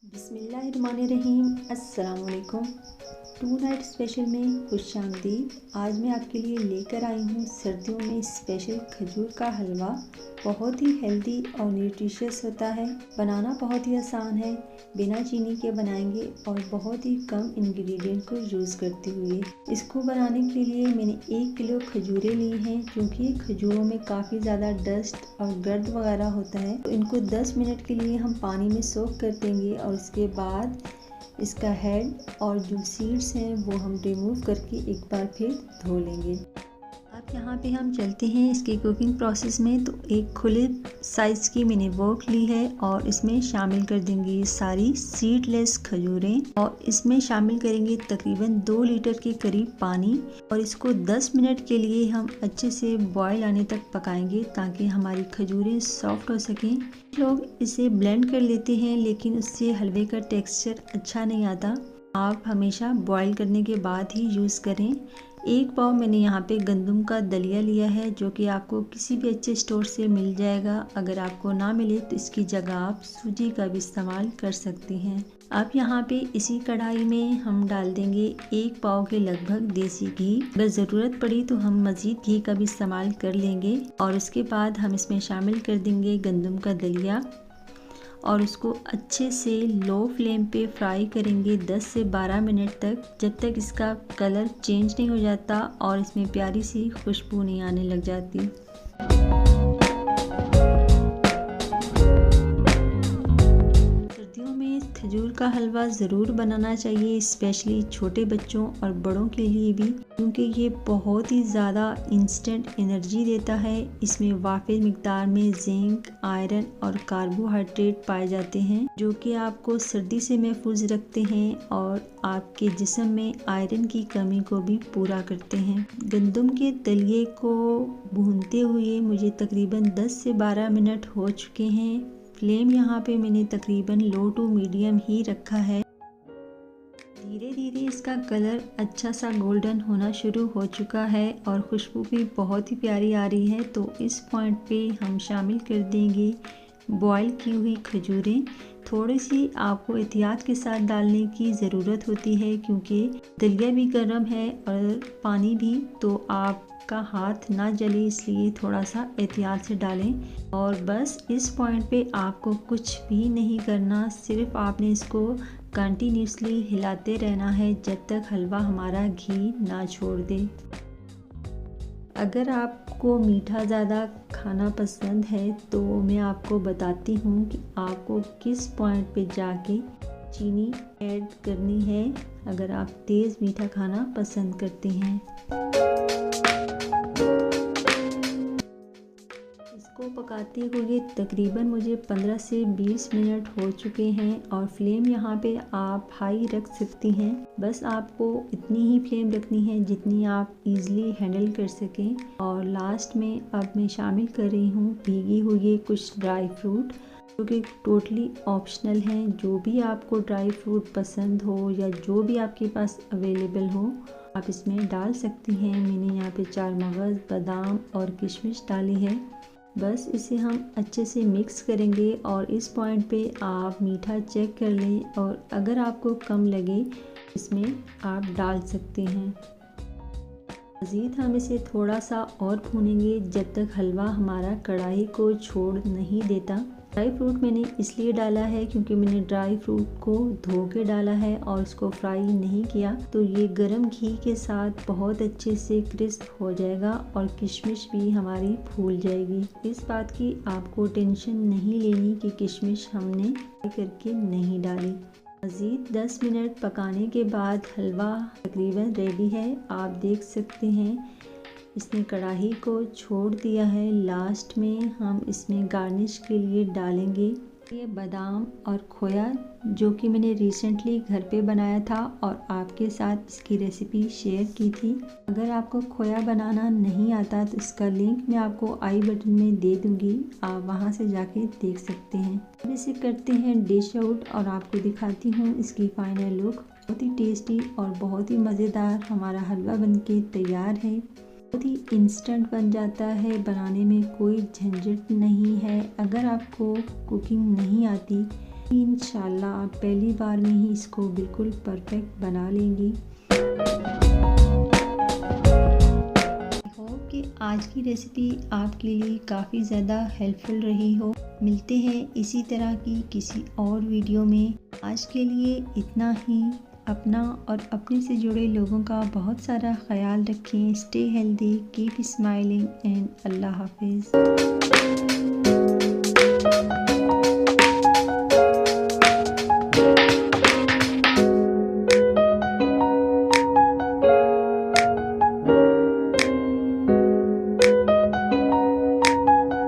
बिस्मिल्लाहिर्रहमानिर्रहीम। अस्सलाम वालेकुम। टू नाइट स्पेशल में खुशामदीद। आज मैं आपके लिए लेकर आई हूँ सर्दियों में स्पेशल खजूर का हलवा। बहुत ही हेल्दी और न्यूट्रिशियस होता है। बनाना बहुत ही आसान है, बिना चीनी के बनाएंगे और बहुत ही कम इंग्रेडिएंट को यूज़ करते हुए। इसको बनाने के लिए मैंने 1 किलो खजूरें ली हैं, क्योंकि खजूरों में काफ़ी ज़्यादा डस्ट और गर्द वगैरह होता है। तो इनको 10 मिनट के लिए हम पानी में सोक कर देंगे और उसके बाद इसका हेड और जो सीड्स हैं वो हम रिमूव करके एक बार फिर धो लेंगे। अब यहाँ पे हम चलते हैं इसके कुकिंग प्रोसेस में। तो एक खुले साइज़ की मैंने वोक ली है और इसमें शामिल कर देंगे ये सारी सीडलेस खजूरें और इसमें शामिल करेंगे तकरीबन 2 लीटर के करीब पानी और इसको 10 मिनट के लिए हम अच्छे से बॉयल आने तक पकाएंगे ताकि हमारी खजूरें सॉफ्ट हो सकें। लोग इसे ब्लेंड कर लेते हैं, लेकिन उससे हलवे का टेक्सचर अच्छा नहीं आता। आप हमेशा बॉईल करने के बाद ही यूज़ करें। 1 पाव मैंने यहाँ पे गंदम का दलिया लिया है, जो कि आपको किसी भी अच्छे स्टोर से मिल जाएगा। अगर आपको ना मिले तो इसकी जगह आप सूजी का भी इस्तेमाल कर सकती हैं। अब यहाँ पे इसी कढ़ाई में हम डाल देंगे 1 पाव के लगभग देसी घी। अगर ज़रूरत पड़ी तो हम मज़ीद घी का भी इस्तेमाल कर लेंगे और उसके बाद हम इसमें शामिल कर देंगे गंदम का दलिया और उसको अच्छे से लो फ्लेम पे फ्राई करेंगे 10 से 12 मिनट तक, जब तक इसका कलर चेंज नहीं हो जाता और इसमें प्यारी सी खुशबू नहीं आने लग जाती। सर्दियों में खजूर का हलवा ज़रूर बनाना चाहिए, स्पेशली छोटे बच्चों और बड़ों के लिए भी, क्योंकि ये बहुत ही ज़्यादा इंस्टेंट एनर्जी देता है। इसमें वाफिर मिकदार में जिंक, आयरन और कार्बोहाइड्रेट पाए जाते हैं, जो कि आपको सर्दी से महफूज रखते हैं और आपके जिस्म में आयरन की कमी को भी पूरा करते हैं। गंदम के दलिए को भूनते हुए मुझे तकरीबन 10 से 12 मिनट हो चुके हैं। फ्लेम यहाँ पे मैंने तकरीबन लो टू मीडियम ही रखा है। धीरे धीरे इसका कलर अच्छा सा गोल्डन होना शुरू हो चुका है और खुशबू भी बहुत ही प्यारी आ रही है। तो इस पॉइंट पे हम शामिल कर देंगे बॉयल की हुई खजूरें। थोड़ी सी आपको एहतियात के साथ डालने की ज़रूरत होती है, क्योंकि दलिया भी गर्म है और पानी भी, तो आपका हाथ ना जले, इसलिए थोड़ा सा एहतियात से डालें। और बस इस पॉइंट पे आपको कुछ भी नहीं करना, सिर्फ आपने इसको कंटिन्यूसली हिलाते रहना है जब तक हलवा हमारा घी ना छोड़ दे। अगर आपको मीठा ज़्यादा खाना पसंद है तो मैं आपको बताती हूँ कि आपको किस पॉइंट पे जाके चीनी ऐड करनी है, अगर आप तेज़ मीठा खाना पसंद करते हैं। इसको पकाते हुए तकरीबन मुझे 15 से 20 मिनट हो चुके हैं और फ्लेम यहाँ पे आप हाई रख सकती हैं। बस आपको इतनी ही फ्लेम रखनी है जितनी आप इजीली हैंडल कर सकें। और लास्ट में अब मैं शामिल कर रही हूँ भीगी हुई कुछ ड्राई फ्रूट, जो कि टोटली ऑप्शनल हैं। जो भी आपको ड्राई फ्रूट पसंद हो या जो भी आपके पास अवेलेबल हो, आप इसमें डाल सकती हैं। मैंने यहाँ पे 4 मगज़, बादाम और किशमिश डाली है। बस इसे हम अच्छे से मिक्स करेंगे और इस पॉइंट पे आप मीठा चेक कर लें और अगर आपको कम लगे इसमें आप डाल सकते हैं। मज़ीद हम इसे थोड़ा सा और भूनेंगे जब तक हलवा हमारा कढ़ाई को छोड़ नहीं देता। ड्राई फ्रूट मैंने इसलिए डाला है क्योंकि मैंने ड्राई फ्रूट को धो के डाला है और इसको फ्राई नहीं किया, तो ये गरम घी के साथ बहुत अच्छे से क्रिस्प हो जाएगा और किशमिश भी हमारी फूल जाएगी। इस बात की आपको टेंशन नहीं लेनी कि किशमिश हमने फ्राई करके नहीं डाली। मज़ीद 10 मिनट पकाने के बाद हलवा तकरीबन रेडी है। आप देख सकते हैं इसने कढ़ाई को छोड़ दिया है। लास्ट में हम इसमें गार्निश के लिए डालेंगे ये बादाम और खोया, जो कि मैंने रिसेंटली घर पे बनाया था और आपके साथ इसकी रेसिपी शेयर की थी। अगर आपको खोया बनाना नहीं आता तो इसका लिंक मैं आपको आई बटन में दे दूँगी, आप वहां से जाके देख सकते हैं। अब इसे करते हैं डिश आउट और आपको दिखाती हूँ इसकी फाइनल लुक। बहुत ही टेस्टी और बहुत ही मज़ेदार हमारा हलवा बनके तैयार है। बहुत ही इंस्टेंट बन जाता है, बनाने में कोई झंझट नहीं है। अगर आपको कुकिंग नहीं आती इंशाल्लाह आप पहली बार में ही इसको बिल्कुल परफेक्ट बना लेंगी। होप कि आज की रेसिपी आपके लिए काफ़ी ज़्यादा हेल्पफुल रही हो। मिलते हैं इसी तरह की किसी और वीडियो में। आज के लिए इतना ही। अपना और अपने से जुड़े लोगों का बहुत सारा ख्याल रखें। Stay healthy, keep smiling and अल्लाह हाफिज़।